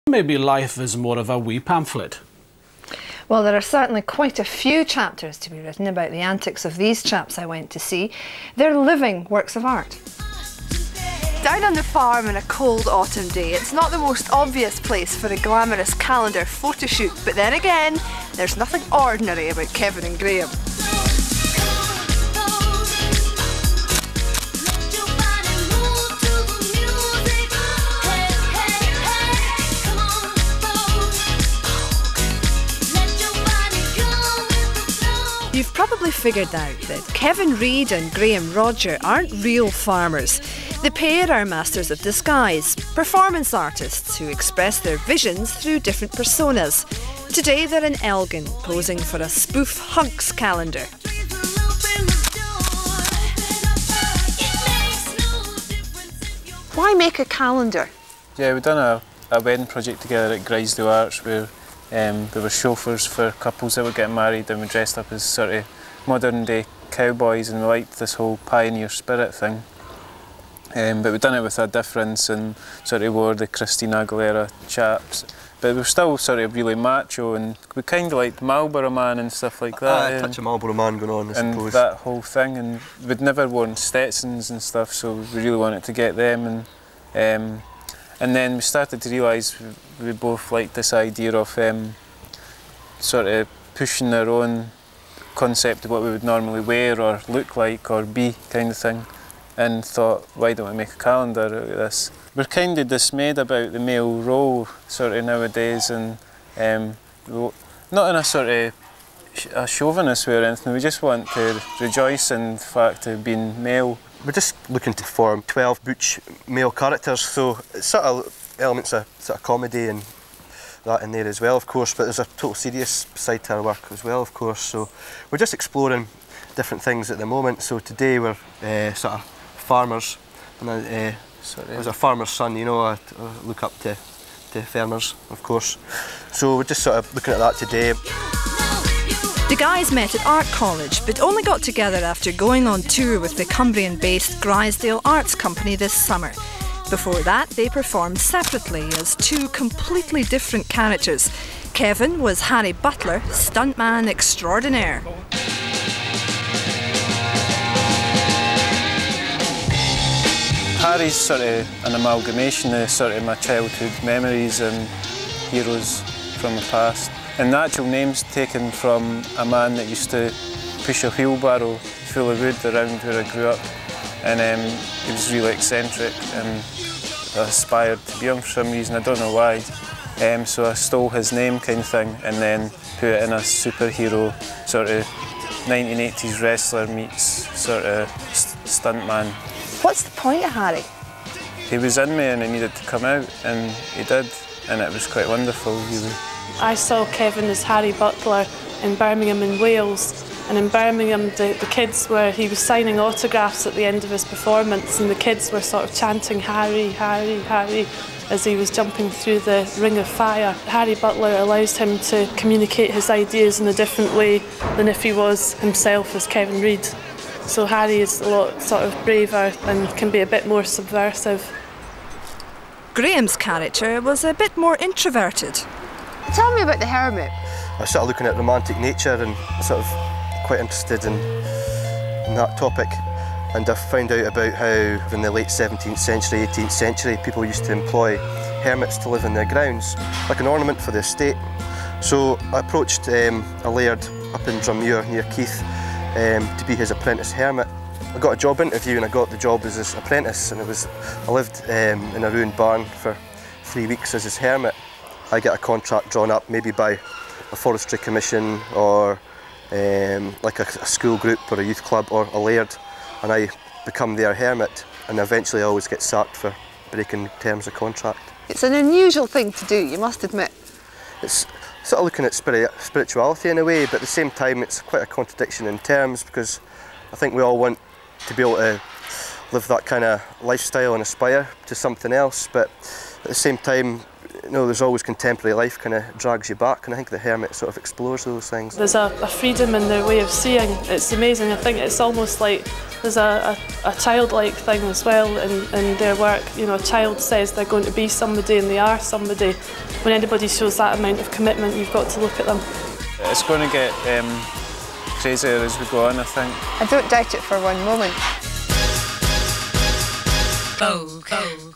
Maybe life is more of a wee pamphlet. Well, there are certainly quite a few chapters to be written about the antics of these chaps I went to see. They're living works of art. Down on the farm on a cold autumn day, it's not the most obvious place for a glamorous calendar photo shoot, but then again, there's nothing ordinary about Kevin and Graham. You've probably figured out that Kevin Reid and Graham Roger aren't real farmers. The pair are masters of disguise, performance artists who express their visions through different personas. Today they're in Elgin, posing for a spoof hunks calendar. Why make a calendar? Yeah, we've done a wedding project together at Grisdale Arch where there were chauffeurs for couples that were getting married, and we dressed up as sort of modern day cowboys, and we liked this whole pioneer spirit thing. But we've done it with a difference and sort of wore the Christina Aguilera chaps. But we were still sort of really macho, and we kind of liked Marlboro Man and stuff like that. A touch of Marlboro Man going on, I suppose. And that whole thing, and we'd never worn Stetsons and stuff, so we really wanted to get them. And then we started to realise we both liked this idea of sort of pushing our own concept of what we would normally wear or look like or be, kind of thing, and thought, why don't we make a calendar out of this? We're kind of dismayed about the male role sort of nowadays, and not in a sort of a chauvinist way or anything, we just want to rejoice in the fact of being male. We're just looking to form 12 butch male characters, so it's sort of elements of sort of comedy and that in there as well, of course, but there's a total serious side to our work as well, of course, so we're just exploring different things at the moment. So today we're sort of farmers, and as a farmer's son, you know, I look up to farmers, of course, so we're just sort of looking at that today. The guys met at art college, but only got together after going on tour with the Cumbrian-based Grisdale Arts Company this summer. Before that, they performed separately as two completely different characters. Kevin was Harry Butler, stuntman extraordinaire. Harry's sort of an amalgamation of sort of my childhood memories and heroes from the past. And the actual name's taken from a man that used to push a wheelbarrow full of wood around where I grew up. And he was really eccentric, and I aspired to be him for some reason, I don't know why. So I stole his name, kind of thing, and then put it in a superhero sort of 1980s wrestler meets sort of stuntman. What's the point of Harry? He was in me and he needed to come out, and he did, and it was quite wonderful, really. I saw Kevin as Harry Butler in Birmingham in Wales, and in Birmingham the kids he was signing autographs at the end of his performance, and the kids were sort of chanting Harry, Harry, Harry as he was jumping through the ring of fire. Harry Butler allows him to communicate his ideas in a different way than if he was himself as Kevin Reid. So Harry is a lot sort of braver and can be a bit more subversive. Graham's character was a bit more introverted. Tell me about the hermit. I was sort of looking at romantic nature and sort of quite interested in that topic. And I found out about how in the late 17th century, 18th century, people used to employ hermits to live in their grounds, like an ornament for the estate. So I approached a laird up in Drummuir near Keith to be his apprentice hermit. I got a job interview and I got the job as his apprentice, and I lived in a ruined barn for 3 weeks as his hermit. I get a contract drawn up maybe by a forestry commission or like a school group or a youth club or a laird, and I become their hermit, and eventually I always get sacked for breaking terms of contract. It's an unusual thing to do, you must admit. It's sort of looking at spirituality in a way, but at the same time it's quite a contradiction in terms, because I think we all want to be able to live that kind of lifestyle and aspire to something else, but at the same time you know, there's always contemporary life kind of drags you back, and I think the Hermit sort of explores those things. There's a freedom in their way of seeing. It's amazing. I think it's almost like there's a childlike thing as well in their work. You know, a child says they're going to be somebody and they are somebody. When anybody shows that amount of commitment, you've got to look at them. It's going to get crazier as we go on, I think. I don't doubt it for one moment. VOGUE.